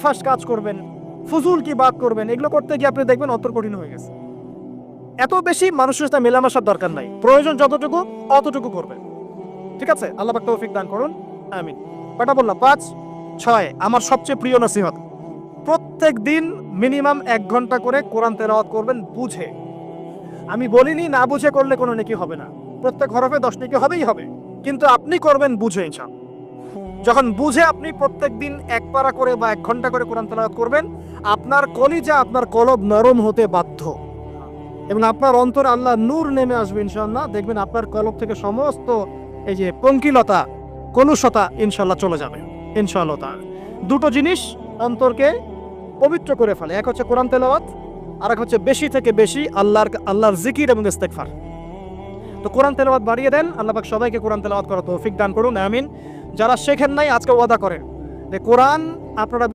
বেফাস কাজ করবেন, ফুজুল কি বাদ করবেন, এগুলো করতে গিয়ে আপনি দেখবেন অন্তর কঠিন হয়ে গেছে। এত বেশি মানুষের সাথে মেলামেশার দরকার নাই, প্রয়োজন যতটুকু অতটুকু করবেন। ঠিক আছে, আল্লাহ পাক তৌফিক দান করুন, আমিন। কটা বললাম? 5, 6। আমার সবচেয়ে প্রিয় নসিহত, প্রত্যেক দিন মিনিমাম 1 ঘন্টা করে কোরআন তেলাওয়াত করবেন বুঝে। আমি বলিনি না বুঝে করলে কোনো নেকি হবে না, প্রত্যেক হরফে 10 নেকি হবেই হবে, কিন্তু আপনি করবেন বুঝে ইনশাআল্লাহ। যখন বুঝে আপনি প্রত্যেক দিন 1 পারা করে বা 1 ঘন্টা করে কোরআন তেলাওয়াত করবেন, আপনার কলিজা, আপনার কলব নরম হতে বাধ্য, এবং আপনার অন্তরে আল্লাহ নূর নেমে আসবে ইনশাআল্লাহ। দেখবেন আপনার কলব থেকে সমস্ত এই যে পঙ্কিলতা, কলুষতা ইনশাআল্লাহ চলে যাবে ইনশাআল্লাহ তাআলা। দুটো জিনিস অন্তরকে পবিত্র করে ফেলে, এক হচ্ছে কোরআন তেলাওয়াত, আর এক হচ্ছে বেশি থেকে বেশি আল্লাহর জিকির এবং ইস্তেগফার। তো কোরআন তেলাওয়াত বাড়িয়ে দেন, আল্লাহ পাক সবাইকে কোরআন তেলাওয়াত করার তৌফিক দান করুন, আমিন। যারা শেখেন নাই আজকে ওয়াদা করেন যে কোরআন আপনারা